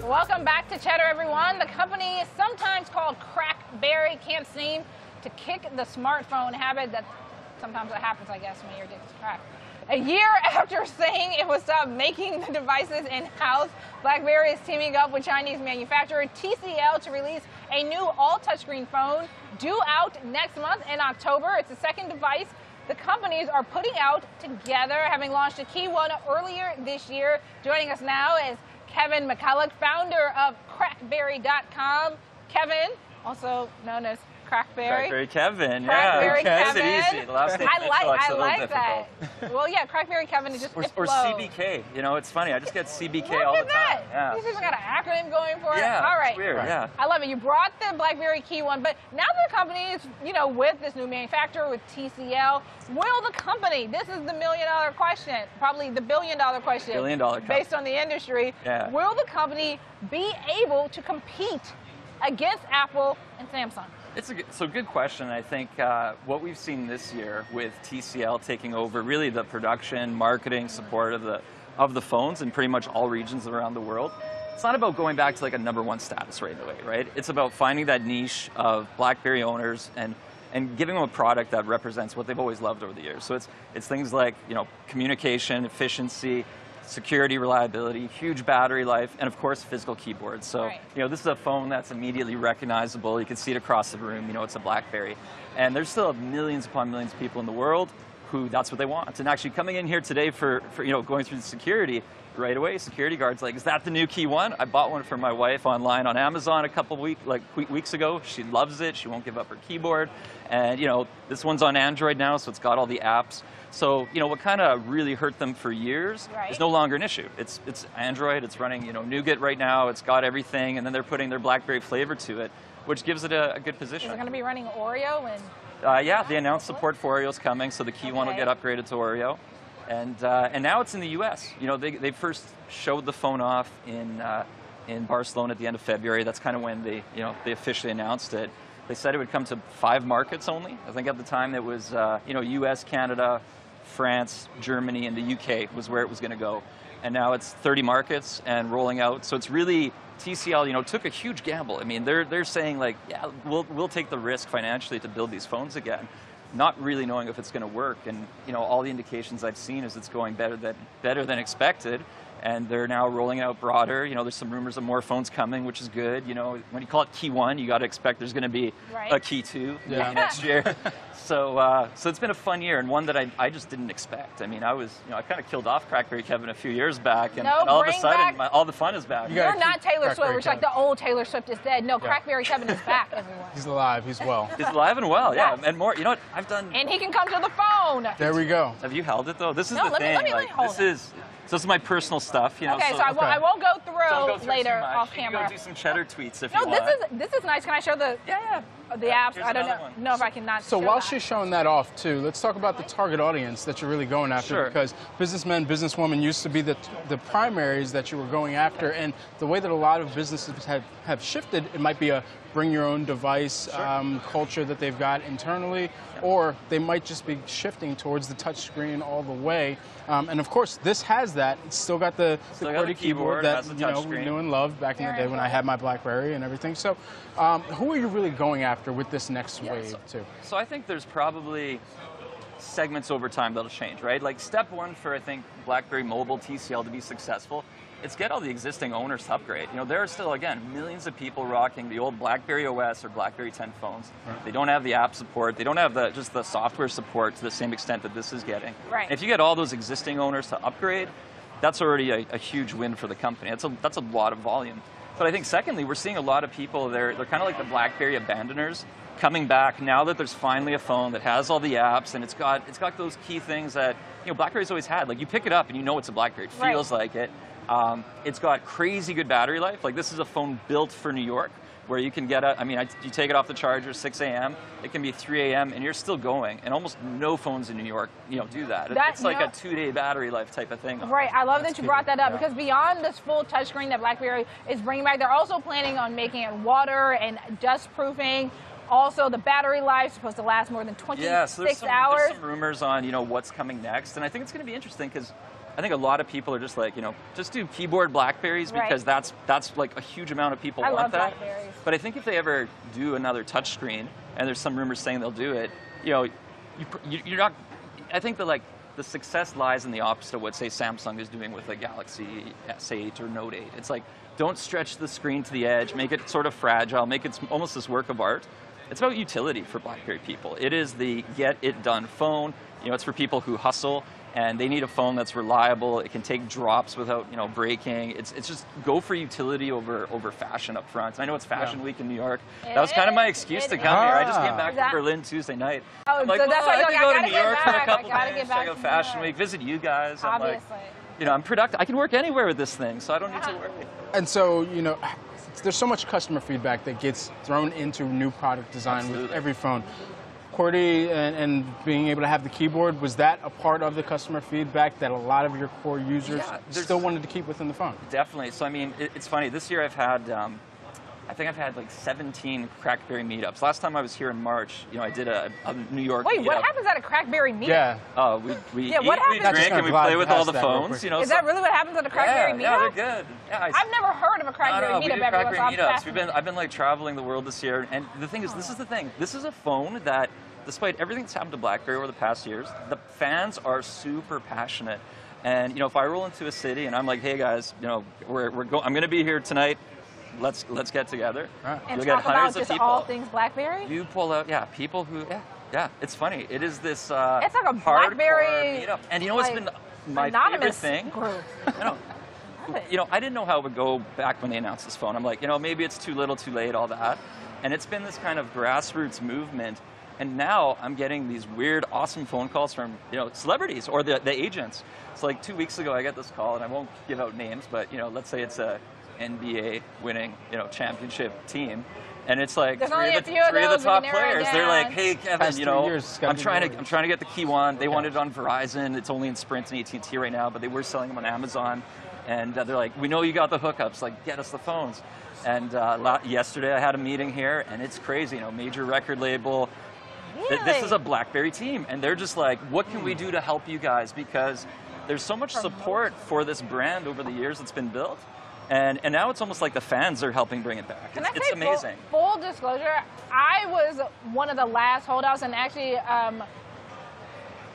Welcome back to Cheddar, everyone. The company, sometimes called CrackBerry, can't seem to kick the smartphone habit that sometimes it happens, I guess, when you're addicted to crack. A year after saying it would stop making the devices in-house, BlackBerry is teaming up with Chinese manufacturer TCL to release a new all-touchscreen phone due out next month in October. It's the second device the companies are putting out together, having launched a KEYone earlier this year. Joining us now is Kevin McCulloch, founder of CrackBerry.com. Kevin, also known as CrackBerry. CrackBerry Kevin, CrackBerry yeah. Kevin. It's easy. The last name I like that. Well, yeah, CrackBerry Kevin is just or CBK. You know, it's funny. I just get CBK all the time. Yeah. These even got an acronym going for it. Yeah, all right. It's weird. Yeah. I love it. You brought the BlackBerry KEYone, but now the company is, with this new manufacturer, with TCL, will the company, this is the million-dollar question, probably the billion-dollar question, based on the industry, will the company be able to compete against Apple and Samsung? It's a good question. I think what we've seen this year with TCL taking over really the production, marketing, support of the phones in pretty much all regions around the world. It's not about going back to like a #1 status right away, right? It's about finding that niche of BlackBerry owners and giving them a product that represents what they've always loved over the years. So it's things like communication, efficiency, security, reliability, huge battery life, and of course physical keyboards. So this is a phone that's immediately recognizable. You can see it across the room. It's a BlackBerry, and there's still millions upon millions of people in the world who that's what they want. And actually coming in here today for going through the security right away, security guards like, is that the new KEYone? I bought one for my wife online on Amazon a couple weeks ago. She loves it. She won't give up her keyboard, and this one's on Android now, so it's got all the apps. So, what kind of really hurt them for years is no longer an issue. It's Android, it's running, Nougat right now, it's got everything, and then they're putting their BlackBerry flavor to it, which gives it a good position. Is it going to be running Oreo? Yeah, they announced support for Oreo's coming, so the KEYone will get upgraded to Oreo. And now it's in the US. They first showed the phone off in Barcelona at the end of February. That's kind of when they officially announced it. They said it would come to 5 markets only. I think at the time it was US, Canada, France, Germany, and the UK was where it was going to go. And now it's 30 markets and rolling out. So it's really, TCL, took a huge gamble. I mean, they're saying like, yeah, we'll take the risk financially to build these phones again, not really knowing if it's going to work. And all the indications I've seen is it's going better than expected. And they're now rolling it out broader. There's some rumors of more phones coming, which is good. When you call it KEYone, you got to expect there's going to be a KEY2 next year. So it's been a fun year, and one that I just didn't expect. I mean, I kind of killed off CrackBerry Kevin a few years back, and all of a sudden, all the fun is back. You're not Taylor Swift, which like the old Taylor Swift is dead. No, CrackBerry Kevin is back, everyone. He's alive. He's well. He's alive and well, yeah. And more. You know what? I've done. And he can come to the phone. There we go. Have you held it though? This is the thing. Let me hold it. So this is my personal stuff, Okay, so I won't go through later off camera. You can go do some Cheddar tweets if you want. No, this is nice. Can I show the apps? I don't know if I can not. So while she's showing that off too, let's talk about the target audience that you're really going after, because businessmen, businesswomen used to be the primaries that you were going after, and the way that a lot of businesses have shifted, it might be a bring your own device culture that they've got internally, or they might just be shifting towards the touch screen all the way. And of course, this has that. It's still got the QWERTY keyboard that we knew and loved back in the day when I had my BlackBerry and everything. So who are you really going after with this next wave too? So I think there's probably segments over time that'll change, right? Like step one for, I think, BlackBerry Mobile, TCL to be successful, it's get all the existing owners to upgrade. There are still, again, millions of people rocking the old BlackBerry OS or BlackBerry 10 phones. They don't have the app support. They don't have just the software support to the same extent that this is getting. And if you get all those existing owners to upgrade, that's already a huge win for the company. That's a lot of volume. But I think secondly, we're seeing a lot of people, they're kind of like the BlackBerry abandoners, coming back now that there's finally a phone that has all the apps and it's got those key things that BlackBerry's always had. Like you pick it up and you know it's a BlackBerry. It feels like it. It's got crazy good battery life. Like this is a phone built for New York, where you can get you take it off the charger 6 a.m. It can be 3 a.m. and you're still going. And almost no phones in New York, do that. It's like a 2-day battery life type of thing. Right. I love that you brought that up because beyond this full touchscreen that BlackBerry is bringing back, they're also planning on making it water and dust proofing. Also, the battery life is supposed to last more than 26 hours. There's some rumors on what's coming next, and I think it's going to be interesting because I think a lot of people are just like, just do keyboard BlackBerries because that's like a huge amount of people want love that. BlackBerries. But I think if they ever do another touchscreen, and there's some rumors saying they'll do it, you're not. I think that like the success lies in the opposite of what say Samsung is doing with a Galaxy S8 or Note 8. It's like, don't stretch the screen to the edge, make it sort of fragile, make it almost this work of art. It's about utility for BlackBerry people. It is the get it done phone. It's for people who hustle and they need a phone that's reliable. It can take drops without breaking. It's just go for utility over fashion up front. I know it's Fashion Week in New York. That was kind of my excuse to come here. I just came back from Berlin Tuesday night. I'm like, so that's why I can go to New York for a back. couple I gotta days, get back check out to Fashion New York. Week, visit you guys. Obviously. I'm productive. I can work anywhere with this thing, so I don't need to worry. And so, there's so much customer feedback that gets thrown into new product design with every phone. QWERTY and being able to have the keyboard, was that a part of the customer feedback that a lot of your core users still wanted to keep within the phone? Definitely. So I mean, it's funny. This year I've had, I think I've had like 17 CrackBerry meetups. Last time I was here in March, I did a New York meetup. Wait, what happens at a CrackBerry meetup? Yeah. Oh, we eat, we drink, and we play with all the phones. Is that really what happens at a CrackBerry meetup? Yeah, they're good. Yeah, I've never heard of a CrackBerry meetup. We do CrackBerry meetups. I've been like traveling the world this year, and the thing is, this is the thing. This is a phone that, despite everything that's happened to BlackBerry over the past years, the fans are super passionate. And if I roll into a city and I'm like, hey guys, I'm going to be here tonight. Let's get together. And You'll talk get hundreds about just of people. all things BlackBerry? You pull out, people who, it's funny. It is this it's like a BlackBerry meetup. And what's been my favorite thing? Group. I didn't know how it would go back when they announced this phone. I'm like, maybe it's too little, too late, all that. And it's been this kind of grassroots movement. And now I'm getting these weird, awesome phone calls from celebrities or the agents. So like 2 weeks ago, I get this call, and I won't give out names, but let's say it's a NBA winning championship team, and it's like three of the top players. They're like, hey Kevin, I'm trying to get the KEYone. They wanted it on Verizon. It's only in Sprint and AT&T right now, but they were selling them on Amazon. And they're like, we know you got the hookups. Like, get us the phones. And yesterday I had a meeting here, and it's crazy. Major record label. Really? This is a BlackBerry team, and they're just like, what can we do to help you guys? Because there's so much support for this brand over the years that's been built. And now it's almost like the fans are helping bring it back. It's amazing. Full disclosure, I was one of the last holdouts, and actually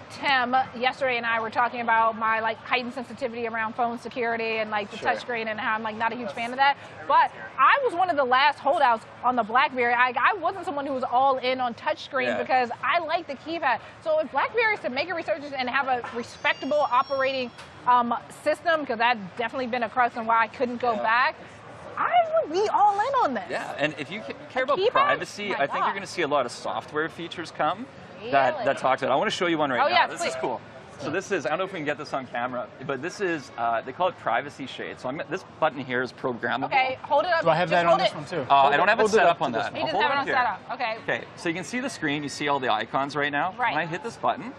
Tim yesterday and I were talking about my heightened sensitivity around phone security and the touchscreen and how I'm not a huge fan of that. But I was one of the last holdouts on the BlackBerry. I wasn't someone who was all in on touchscreen because I like the keypad. So if BlackBerry's to make a resurgence and have a respectable operating system, because that's definitely been a crux on why I couldn't go back, I would be all in on this. Yeah, and if you care about privacy, I think you're going to see a lot of software features come that talk to it. I want to show you one right now. This is cool. So this is, I don't know if we can get this on camera, but this is, they call it Privacy Shade. So this button here is programmable. Okay, hold it up. Do I have that on this one too? I don't have it set up on that. He doesn't have it on set up. Okay. Okay, so you can see the screen, you see all the icons right now. Right. When I hit this button,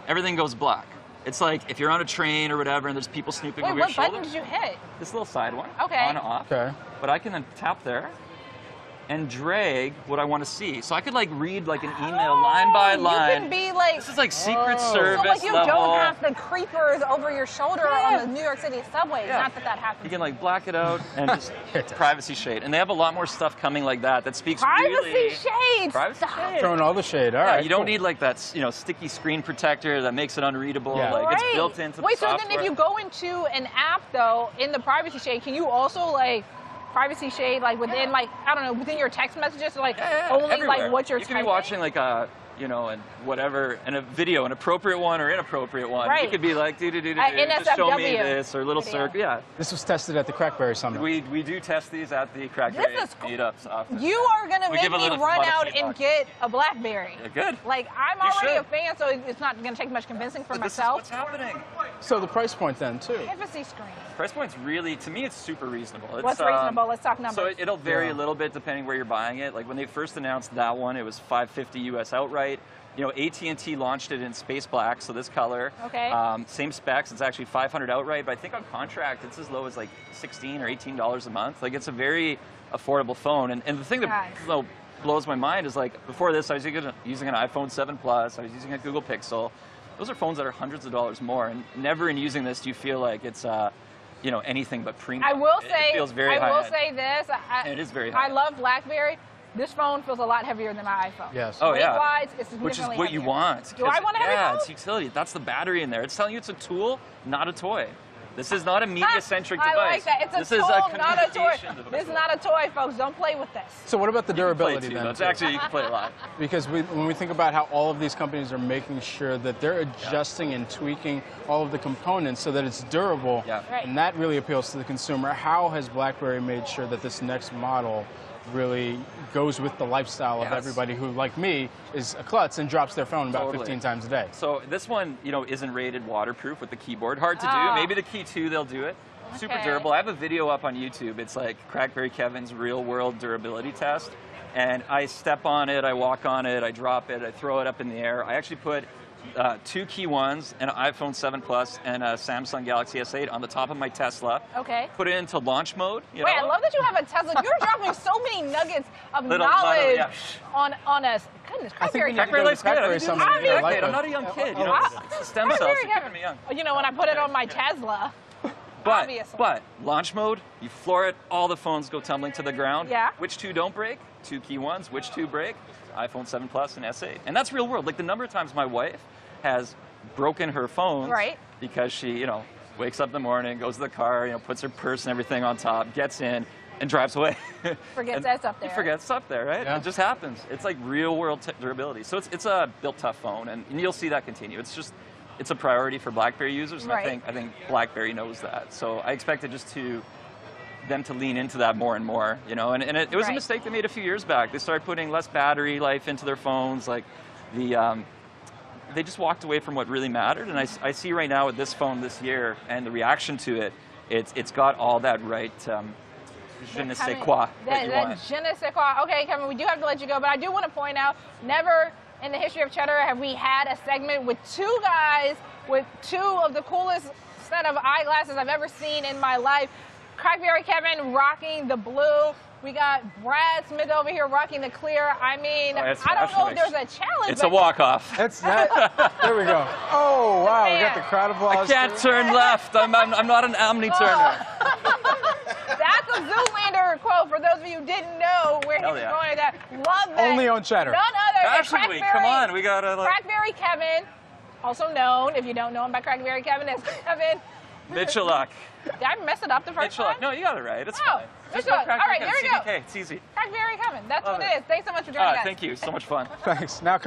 everything goes black. It's like if you're on a train or whatever and there's people snooping over your shoulder. What button did you hit? This little side one. Okay. On and off. Okay. But I can then tap there and drag what I want to see. So I could read an email line by line. You can be like, this is like Secret Service so you level. don't have the creepers over your shoulder on the New York City subway. Not that happens. You can black it out and just Privacy Shade. And they have a lot more stuff coming like that speaks Privacy Shade. Privacy Shade. Throwing all the shade. All right. You don't need that sticky screen protector that makes it unreadable. Yeah. It's built into the software. So then if you go into an app though, in the Privacy Shade, can you also Privacy Shade within I don't know, within your text messages, only everywhere. what you're you typing? You could be watching and whatever, and a video, an appropriate one or inappropriate one. Right. You could be like, just show me this, or little circle. Yeah. This was tested at the CrackBerry Summit. We do test these at the CrackBerry meetups often. You are going to make me run out and get a BlackBerry. Yeah, good. I'm already a fan, so it's not going to take much convincing for myself. This is what's happening. So the price point then, too. Privacy screen. Price point's really, to me, it's super reasonable. What's reasonable? Let's talk numbers. So it'll vary a little bit depending where you're buying it. When they first announced that one, it was $550 US outright. AT&T launched it in space black, so this color. Okay. Same specs. It's actually $500 outright, but I think on contract it's as low as $16 or $18 a month. It's a very affordable phone. And the thing that blows my mind is before this I was using an iPhone 7 Plus. I was using a Google Pixel. those are phones that are hundreds of dollars more, and never in using this do you feel like it's you know, anything but premium. I will say, it feels very high end. say this. And it is very high. I love BlackBerry. This phone feels a lot heavier than my iPhone. Yes. Oh yeah. Weight-wise, it's which is significantly what you heavier. want. Do I want a heavy Yeah, phone? it's utility. That's the battery in there. It's telling you it's a tool, not a toy. This is not a media-centric device. I like that. It's a this tool, is a not a toy. communication device. This is not a toy, folks. Don't play with this. So what about the durability Play then? too, though. Actually, you can play a lot. Because when we think about how all of these companies are making sure that they're adjusting and tweaking all of the components so that it's durable, Yeah. Right. and that really appeals to the consumer, how has BlackBerry made sure that this next model really goes with the lifestyle of everybody who, like me, is a klutz and drops their phone about 15 times a day? So this one, you know, isn't rated waterproof with the keyboard. Hard to do. Maybe the Key 2, they'll do it. Super durable. I have a video up on YouTube. It's like CrackBerry Kevin's real-world durability test. And I step on it, I walk on it, I drop it, I throw it up in the air. I actually put 2 KEYones, an iPhone 7 Plus, and a Samsung Galaxy S8 on the top of my Tesla. Okay. Put it into launch mode. You Wait, know? I love that you have a Tesla. You're dropping so many nuggets of Little knowledge yeah. on us. Goodness, CrackBerry. BlackBerry life's good. BlackBerry summit in your life. I'm not a young kid. You know, it's the stem cells BlackBerry are keeping me young. You know, when I put it on my Tesla. Obviously. But launch mode, you floor it, all the phones go tumbling to the ground. Yeah. Which 2 don't break? 2 KEYones. Which 2 break? iPhone 7 Plus and S8. And that's real world. Like the number of times my wife has broken her phone because she, you know, wakes up in the morning, goes to the car, you know, puts her purse and everything on top, gets in, and drives away. Forgets that's up there. Forgets up there, right? Yeah. It just happens. It's like real world durability. So it's a built tough phone, and you'll see that continue. It's a priority for BlackBerry users, and I think BlackBerry knows that. So I expect it just them to lean into that more and more, you know. And it was a mistake they made a few years back. They started putting less battery life into their phones, like they just walked away from what really mattered. And I see right now with this phone this year and the reaction to it, it's got all that right je ne sais quoi that you want. Je ne sais quoi. Okay, Kevin, we do have to let you go, but I do want to point out, never in the history of Cheddar have we had a segment with 2 guys with 2 of the coolest set of eyeglasses I've ever seen in my life. CrackBerry Kevin rocking the blue. We got Brad Smith over here rocking the clear. I mean, I don't know if there's a challenge. It's a walk-off. That's that. There we go. Oh, wow. We got the crowd applause. I can't turn left. I'm not an omni-turner. That's a Zoolander quote for those of you who didn't know where he was going with that. Love that. Only on Cheddar. None other than Fashion Week, come on. We got to... CrackBerry Kevin, also known, if you don't know him by CrackBerry Kevin, as Kevin. Mitchelluk. Did I mess it up the first time? No, you got it right. It's fine. Just Mitchelluk. All right, there we go. CDK. It's easy. CrackBerry Kevin. That's what it is. Thanks so much for joining us. Thank you. So much fun. Thanks. Now come